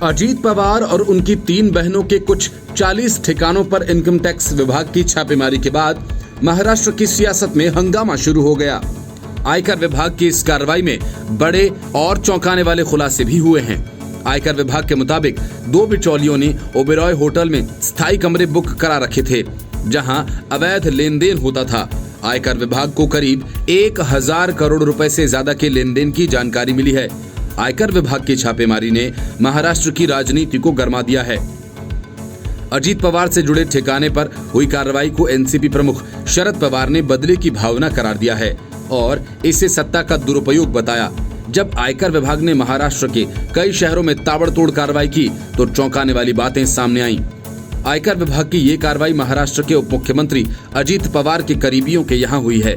अजीत पवार और उनकी 3 बहनों के कुछ 40 ठिकानों पर इनकम टैक्स विभाग की छापेमारी के बाद महाराष्ट्र की सियासत में हंगामा शुरू हो गया। आयकर विभाग की इस कार्रवाई में बड़े और चौंकाने वाले खुलासे भी हुए हैं। आयकर विभाग के मुताबिक 2 बिचौलियों ने ओबेरॉय होटल में स्थायी कमरे बुक करा रखे थे, जहां अवैध लेन देन होता था। आयकर विभाग को करीब 1000 करोड़ रुपए से ज्यादा के लेन देन की जानकारी मिली है। आयकर विभाग की छापेमारी ने महाराष्ट्र की राजनीति को गरमा दिया है। अजीत पवार से जुड़े ठिकाने पर हुई कार्रवाई को एनसीपी प्रमुख शरद पवार ने बदले की भावना करार दिया है और इसे सत्ता का दुरुपयोग बताया। जब आयकर विभाग ने महाराष्ट्र के कई शहरों में ताबड़तोड़ कार्रवाई की तो चौंकाने वाली बातें सामने आईं। आयकर विभाग की ये कार्रवाई महाराष्ट्र के उप मुख्यमंत्री अजीत पवार के करीबियों के यहाँ हुई है।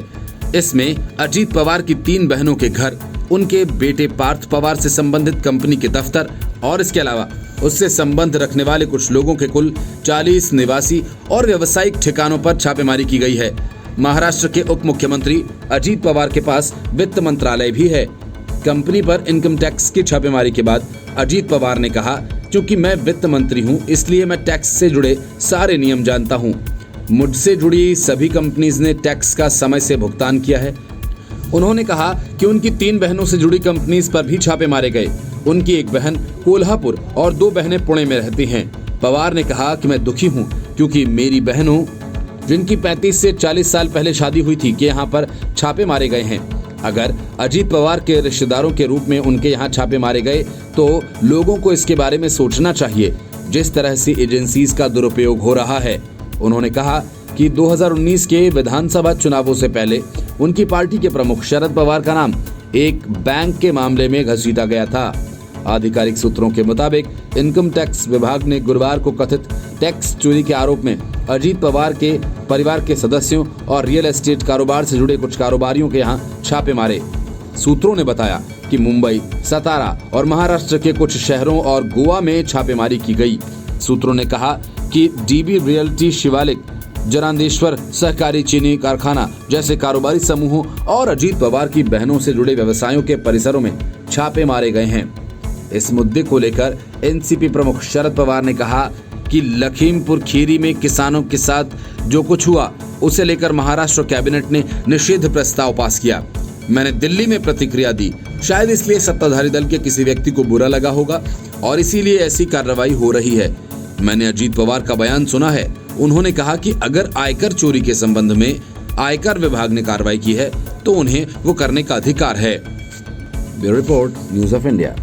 इसमें अजीत पवार की 3 बहनों के घर, उनके बेटे पार्थ पवार से संबंधित कंपनी के दफ्तर और इसके अलावा उससे संबंध रखने वाले कुछ लोगों के कुल 40 निवासी और व्यावसायिक ठिकानों पर छापेमारी की गई है। महाराष्ट्र के उप मुख्यमंत्री अजीत पवार के पास वित्त मंत्रालय भी है। कंपनी पर इनकम टैक्स की छापेमारी के बाद अजीत पवार ने कहा, क्योंकि मैं वित्त मंत्री हूं, इसलिए मैं टैक्स से जुड़े सारे नियम जानता हूं। मुझसे जुड़ी सभी कंपनीज ने टैक्स का समय से भुगतान किया है। उन्होंने कहा कि उनकी 3 बहनों से जुड़ी कंपनीज पर भी छापे मारे गए। उनकी एक बहन कोल्हापुर और 2 बहनें पुणे में रहती हैं। पवार ने कहा कि मैं दुखी हूं क्योंकि मेरी बहनों, जिनकी 35 से 40 साल पहले शादी हुई थी, के यहाँ पर छापे मारे गए हैं। अगर अजीत पवार के रिश्तेदारों के रूप में उनके यहाँ छापे मारे गए तो लोगों को इसके बारे में सोचना चाहिए, जिस तरह से एजेंसीज का दुरुपयोग हो रहा है। उन्होंने कहा कि 2019 के विधानसभा चुनावों से पहले उनकी पार्टी के प्रमुख शरद पवार का नाम एक बैंक के मामले में घसीटा गया था। आधिकारिक सूत्रों के मुताबिक इनकम टैक्स विभाग ने गुरुवार को कथित टैक्स चोरी के आरोप में अजीत पवार के परिवार के सदस्यों और रियल एस्टेट कारोबार से जुड़े कुछ कारोबारियों के यहाँ छापे मारे। सूत्रों ने बताया कि मुंबई, सतारा और महाराष्ट्र के कुछ शहरों और गोवा में छापेमारी की गई। सूत्रों ने कहा कि डीबी रियल्टी, शिवालिक, जनांदेश्वर सहकारी चीनी कारखाना जैसे कारोबारी समूहों और अजीत पवार की बहनों से जुड़े व्यवसायों के परिसरों में छापे मारे गए हैं। इस मुद्दे को लेकर एनसीपी प्रमुख शरद पवार ने कहा कि लखीमपुर खीरी में किसानों के साथ जो कुछ हुआ उसे लेकर महाराष्ट्र कैबिनेट ने निषेध प्रस्ताव पास किया। मैंने दिल्ली में प्रतिक्रिया दी, शायद इसलिए सत्ताधारी दल के किसी व्यक्ति को बुरा लगा होगा और इसीलिए ऐसी कार्रवाई हो रही है। मैंने अजीत पवार का बयान सुना है। उन्होंने कहा कि अगर आयकर चोरी के संबंध में आयकर विभाग ने कार्रवाई की है तो उन्हें वो करने का अधिकार है। Bureau report, news of India.